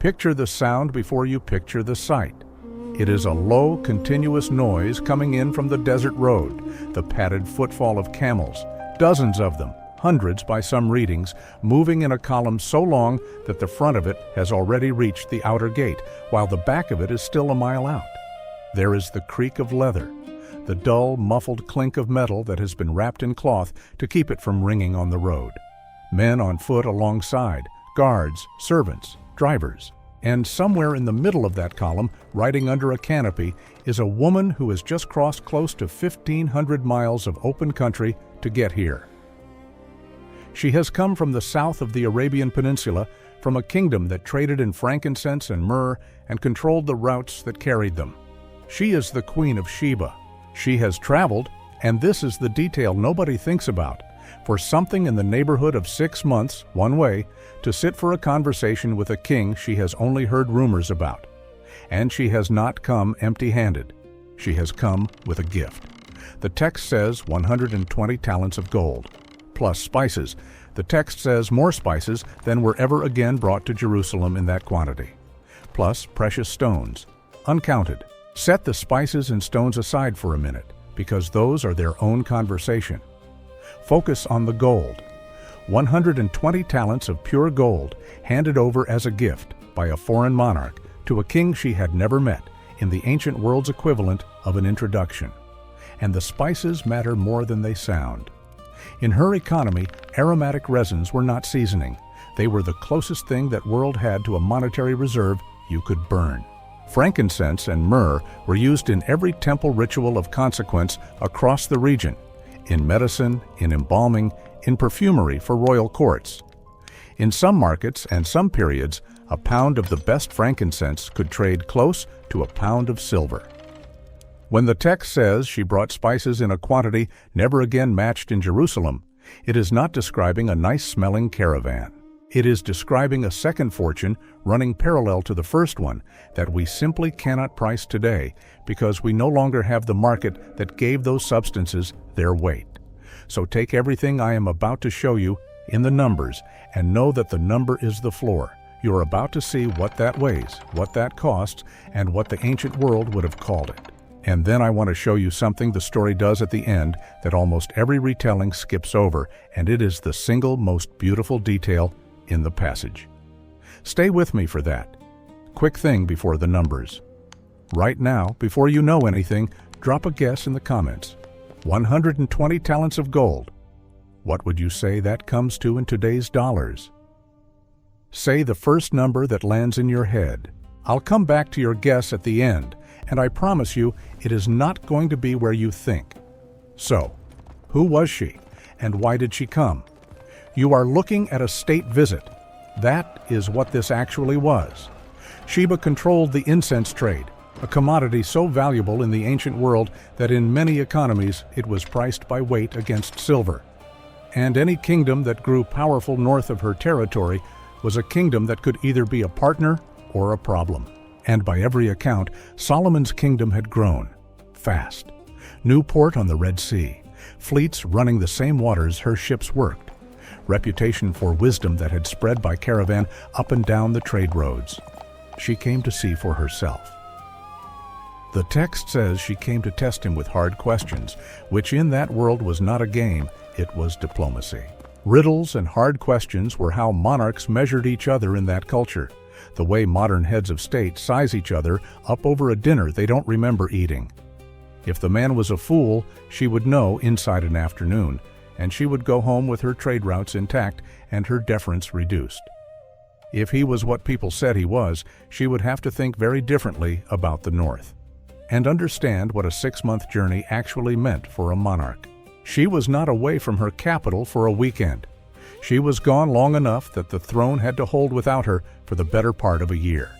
Picture the sound before you picture the sight. It is a low, continuous noise coming in from the desert road, the padded footfall of camels, dozens of them, hundreds by some readings, moving in a column so long that the front of it has already reached the outer gate, while the back of it is still a mile out. There is the creak of leather, the dull, muffled clink of metal that has been wrapped in cloth to keep it from ringing on the road. Men on foot alongside, guards, servants, drivers. And somewhere in the middle of that column, riding under a canopy, is a woman who has just crossed close to 1,500 miles of open country to get here. She has come from the south of the Arabian Peninsula, from a kingdom that traded in frankincense and myrrh and controlled the routes that carried them. She is the Queen of Sheba. She has traveled, and this is the detail nobody thinks about, for something in the neighborhood of 6 months, one way, to sit for a conversation with a king she has only heard rumors about. And she has not come empty-handed. She has come with a gift. The text says 120 talents of gold, plus spices. The text says more spices than were ever again brought to Jerusalem in that quantity, plus precious stones, uncounted. Set the spices and stones aside for a minute, because those are their own conversation. Focus on the gold. 120 talents of pure gold handed over as a gift by a foreign monarch to a king she had never met, in the ancient world's equivalent of an introduction. And the spices matter more than they sound. In her economy, aromatic resins were not seasoning. They were the closest thing that world had to a monetary reserve you could burn. Frankincense and myrrh were used in every temple ritual of consequence across the region, in medicine, in embalming, in perfumery for royal courts. In some markets and some periods, a pound of the best frankincense could trade close to a pound of silver. When the text says she brought spices in a quantity never again matched in Jerusalem, it is not describing a nice-smelling caravan. It is describing a second fortune running parallel to the first one that we simply cannot price today because we no longer have the market that gave those substances their weight. So take everything I am about to show you in the numbers and know that the number is the floor. You are about to see what that weighs, what that costs, and what the ancient world would have called it. And then I want to show you something the story does at the end that almost every retelling skips over, and it is the single most beautiful detail in the passage. Stay with me for that. Quick thing before the numbers. Right now, before you know anything, drop a guess in the comments. 120 talents of gold. What would you say that comes to in today's dollars? Say the first number that lands in your head. I'll come back to your guess at the end, and I promise you it is not going to be where you think. So, who was she, and why did she come? You are looking at a state visit. That is what this actually was. Sheba controlled the incense trade, a commodity so valuable in the ancient world that in many economies it was priced by weight against silver. And any kingdom that grew powerful north of her territory was a kingdom that could either be a partner or a problem. And by every account, Solomon's kingdom had grown fast. New port on the Red Sea, fleets running the same waters her ships worked, reputation for wisdom that had spread by caravan up and down the trade roads. She came to see for herself. The text says she came to test him with hard questions, which in that world was not a game, it was diplomacy. Riddles and hard questions were how monarchs measured each other in that culture, the way modern heads of state size each other up over a dinner they don't remember eating. If the man was a fool, she would know inside an afternoon, and she would go home with her trade routes intact and her deference reduced. If he was what people said he was, she would have to think very differently about the North, and understand what a 6-month journey actually meant for a monarch. She was not away from her capital for a weekend. She was gone long enough that the throne had to hold without her for the better part of a year.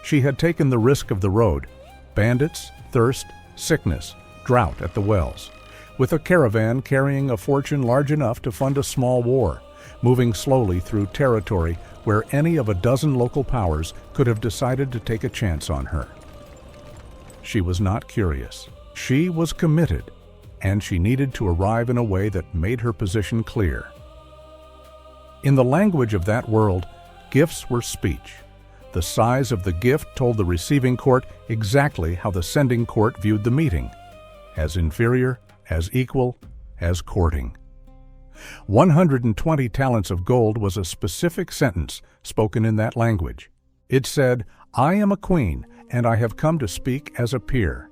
She had taken the risk of the road, bandits, thirst, sickness, drought at the wells, with a caravan carrying a fortune large enough to fund a small war, moving slowly through territory where any of a dozen local powers could have decided to take a chance on her. She was not curious. She was committed, and she needed to arrive in a way that made her position clear. In the language of that world, gifts were speech. The size of the gift told the receiving court exactly how the sending court viewed the meeting: as inferior, as equal, as courting. 120 talents of gold was a specific sentence spoken in that language. It said, "I am a queen, and I have come to speak as a peer."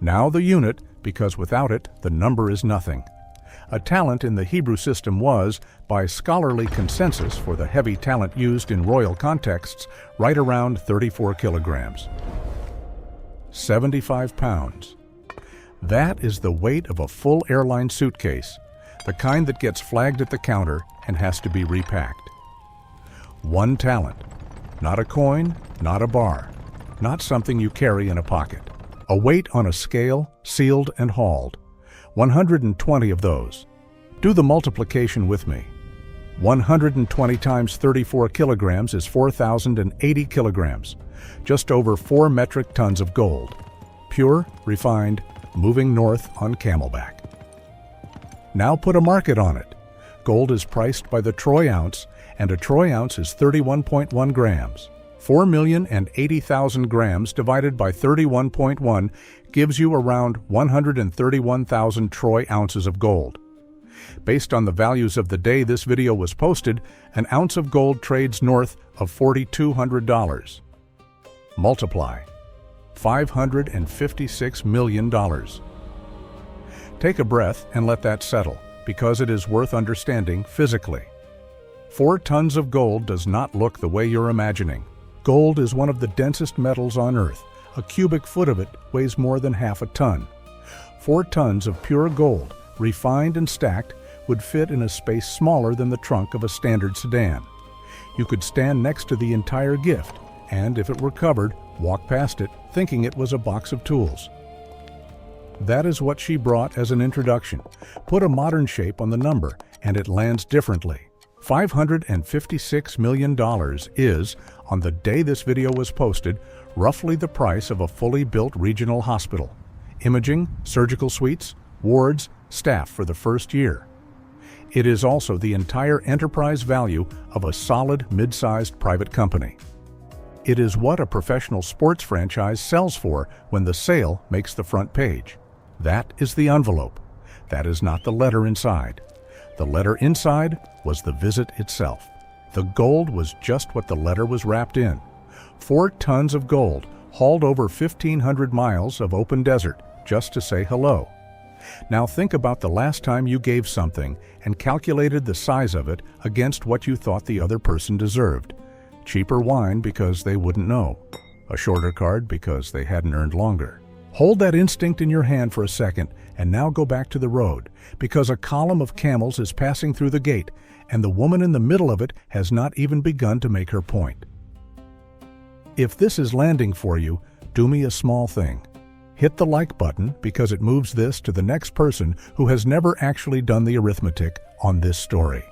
Now the unit, because without it, the number is nothing. A talent in the Hebrew system was, by scholarly consensus for the heavy talent used in royal contexts, right around 34 kilograms. 75 pounds. That is the weight of a full airline suitcase, the kind that gets flagged at the counter and has to be repacked. 1 talent. Not a coin, not a bar, not something you carry in a pocket. A weight on a scale, sealed and hauled. 120 of those. Do the multiplication with me. 120 times 34 kilograms is 4,080 kilograms, just over 4 metric tons of gold. Pure, refined, moving north on camelback. Now put a market on it. Gold is priced by the troy ounce, and a troy ounce is 31.1 grams. 4,080,000 grams divided by 31.1 gives you around 131,000 troy ounces of gold. Based on the values of the day this video was posted, an ounce of gold trades north of $4,200. Multiply. $556 million. Take a breath and let that settle, because it is worth understanding physically. 4 tons of gold does not look the way you're imagining. Gold is one of the densest metals on Earth. A cubic foot of it weighs more than half a ton. 4 tons of pure gold, refined and stacked, would fit in a space smaller than the trunk of a standard sedan. You could stand next to the entire gift, and if it were covered, walk past it, thinking it was a box of tools. That is what she brought as an introduction. Put a modern shape on the number, and it lands differently. $556 million is, on the day this video was posted, roughly the price of a fully built regional hospital. Imaging, surgical suites, wards, staff for the first year. It is also the entire enterprise value of a solid mid-sized private company. It is what a professional sports franchise sells for when the sale makes the front page. That is the envelope. That is not the letter inside. The letter inside was the visit itself. The gold was just what the letter was wrapped in. 4 tons of gold, hauled over 1,500 miles of open desert, just to say hello. Now think about the last time you gave something and calculated the size of it against what you thought the other person deserved. Cheaper wine because they wouldn't know. A shorter card because they hadn't earned longer. Hold that instinct in your hand for a second and now go back to the road, because a column of camels is passing through the gate, and the woman in the middle of it has not even begun to make her point. If this is landing for you, do me a small thing. Hit the like button, because it moves this to the next person who has never actually done the arithmetic on this story.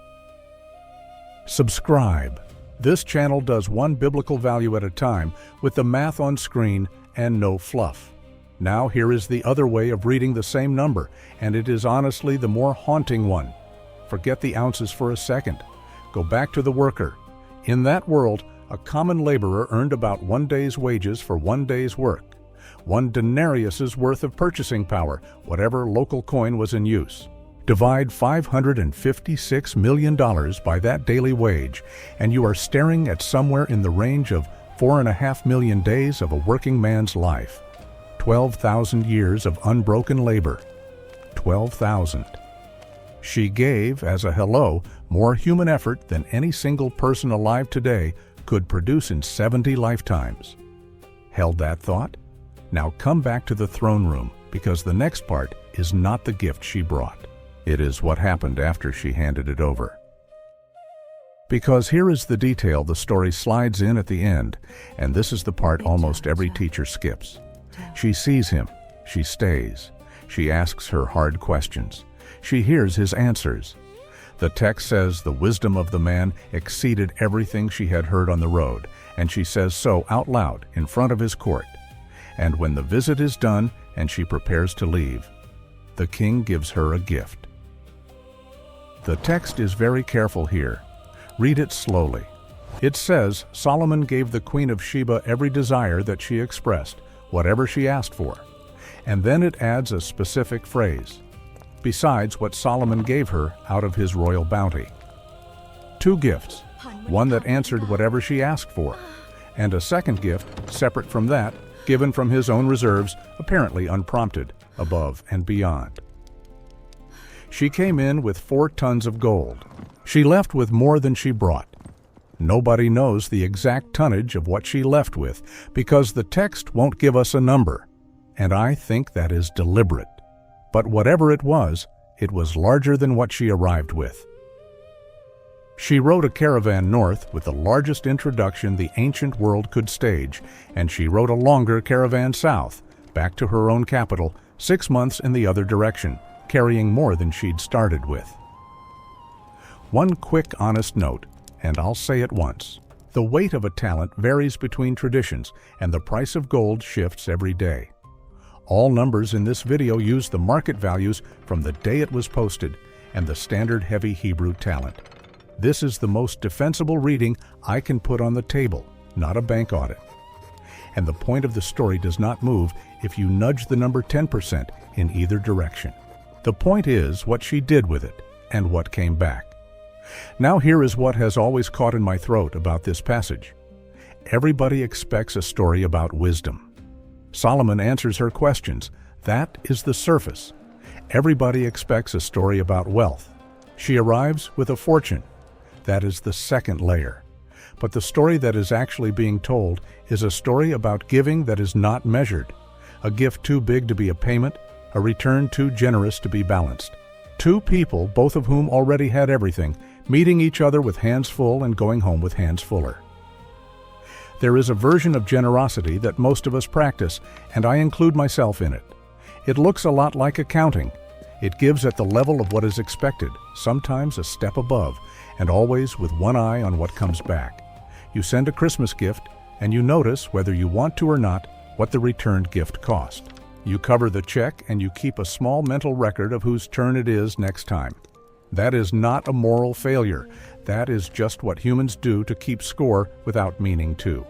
Subscribe. This channel does one biblical value at a time, with the math on screen and no fluff. Now here is the other way of reading the same number, and it is honestly the more haunting one. Forget the ounces for a second. Go back to the worker. In that world, a common laborer earned about 1 day's wages for 1 day's work. 1 denarius's worth of purchasing power, whatever local coin was in use. Divide $556 million by that daily wage, and you are staring at somewhere in the range of 4.5 million days of a working man's life. 12,000 years of unbroken labor. 12,000. She gave, as a hello, more human effort than any single person alive today could produce in 70 lifetimes. Held that thought? Now come back to the throne room, because the next part is not the gift she brought. It is what happened after she handed it over. Because here is the detail the story slides in at the end, and this is the part almost every teacher skips. She sees him. She stays. She asks her hard questions. She hears his answers. The text says the wisdom of the man exceeded everything she had heard on the road, and she says so out loud in front of his court. And when the visit is done and she prepares to leave, the king gives her a gift. The text is very careful here. Read it slowly. It says Solomon gave the Queen of Sheba every desire that she expressed, whatever she asked for. And then it adds a specific phrase, besides what Solomon gave her out of his royal bounty. 2 gifts, one that answered whatever she asked for, and a second gift, separate from that, given from his own reserves, apparently unprompted, above and beyond. She came in with 4 tons of gold. She left with more than she brought. Nobody knows the exact tonnage of what she left with, because the text won't give us a number, and I think that is deliberate. But whatever it was larger than what she arrived with. She rode a caravan north with the largest introduction the ancient world could stage, and she rode a longer caravan south, back to her own capital, 6 months in the other direction, carrying more than she'd started with. One quick, honest note, and I'll say it once. The weight of a talent varies between traditions, and the price of gold shifts every day. All numbers in this video use the market values from the day it was posted and the standard heavy Hebrew talent. This is the most defensible reading I can put on the table, not a bank audit. And the point of the story does not move if you nudge the number 10% in either direction. The point is what she did with it and what came back. Now here is what has always caught in my throat about this passage. Everybody expects a story about wisdom. Solomon answers her questions. That is the surface. Everybody expects a story about wealth. She arrives with a fortune. That is the second layer. But the story that is actually being told is a story about giving that is not measured. A gift too big to be a payment, a return too generous to be balanced. 2 people, both of whom already had everything, meeting each other with hands full and going home with hands fuller. There is a version of generosity that most of us practice, and I include myself in it. It looks a lot like accounting. It gives at the level of what is expected, sometimes a step above, and always with one eye on what comes back. You send a Christmas gift, and you notice, whether you want to or not, what the returned gift cost. You cover the check, and you keep a small mental record of whose turn it is next time. That is not a moral failure. That is just what humans do to keep score without meaning to.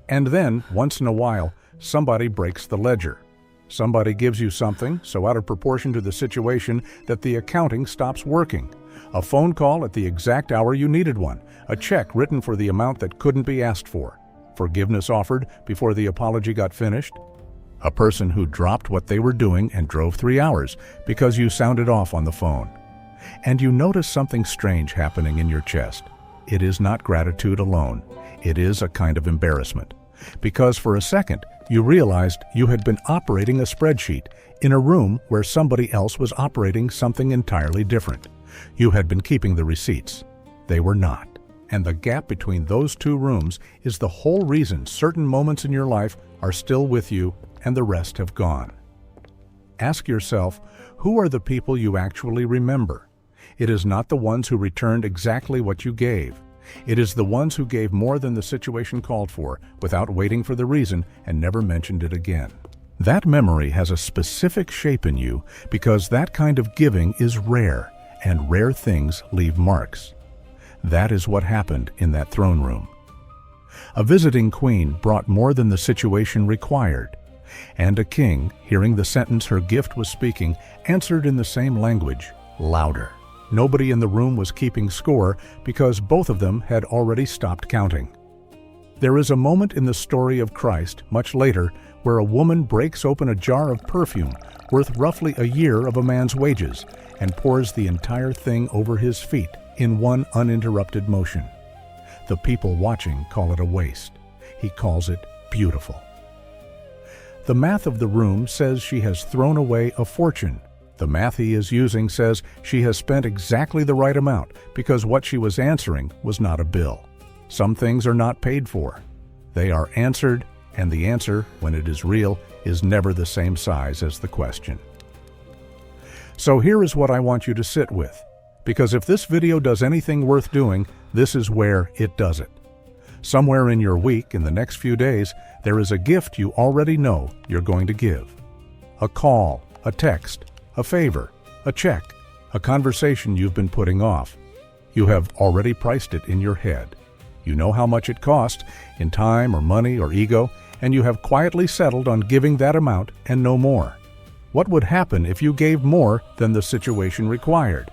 And then, once in a while, somebody breaks the ledger. Somebody gives you something so out of proportion to the situation that the accounting stops working. A phone call at the exact hour you needed one. A check written for the amount that couldn't be asked for. Forgiveness offered before the apology got finished. A person who dropped what they were doing and drove 3 hours because you sounded off on the phone. And you notice something strange happening in your chest. It is not gratitude alone. It is a kind of embarrassment. Because for a second, you realized you had been operating a spreadsheet in a room where somebody else was operating something entirely different. You had been keeping the receipts. They were not. And the gap between those 2 rooms is the whole reason certain moments in your life are still with you and the rest have gone. Ask yourself, who are the people you actually remember? It is not the ones who returned exactly what you gave. It is the ones who gave more than the situation called for, without waiting for the reason, and never mentioned it again. That memory has a specific shape in you because that kind of giving is rare, and rare things leave marks. That is what happened in that throne room. A visiting queen brought more than the situation required, and a king, hearing the sentence her gift was speaking, answered in the same language, louder. Nobody in the room was keeping score because both of them had already stopped counting. There is a moment in the story of Christ, much later, where a woman breaks open a jar of perfume worth roughly a year of a man's wages and pours the entire thing over his feet in one uninterrupted motion. The people watching call it a waste. He calls it beautiful. The math of the room says she has thrown away a fortune. The math he is using says she has spent exactly the right amount because what she was answering was not a bill. Some things are not paid for. They are answered, and the answer, when it is real, is never the same size as the question. So here is what I want you to sit with, because if this video does anything worth doing, this is where it does it. Somewhere in your week, in the next few days, there is a gift you already know you're going to give. A call, a text, a favor, a check, a conversation you've been putting off. You have already priced it in your head. You know how much it cost, in time or money or ego, and you have quietly settled on giving that amount and no more. What would happen if you gave more than the situation required?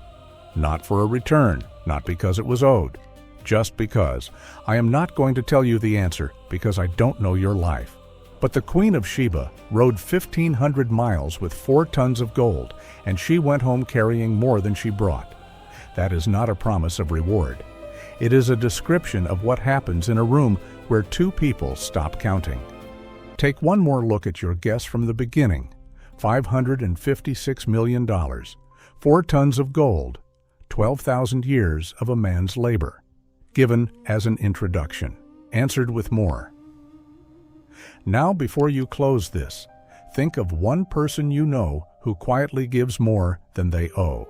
Not for a return, not because it was owed, just because. I am not going to tell you the answer because I don't know your life. But the Queen of Sheba rode 1,500 miles with 4 tons of gold, and she went home carrying more than she brought. That is not a promise of reward. It is a description of what happens in a room where 2 people stop counting. Take one more look at your guess from the beginning. $556 million, 4 tons of gold, 12,000 years of a man's labor. Given as an introduction, answered with more. Now, before you close this, think of one person you know who quietly gives more than they owe.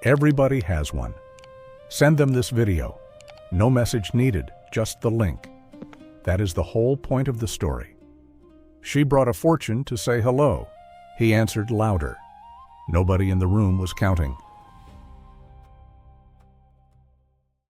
Everybody has one. Send them this video. No message needed, just the link. That is the whole point of the story. She brought a fortune to say hello. He answered louder. Nobody in the room was counting.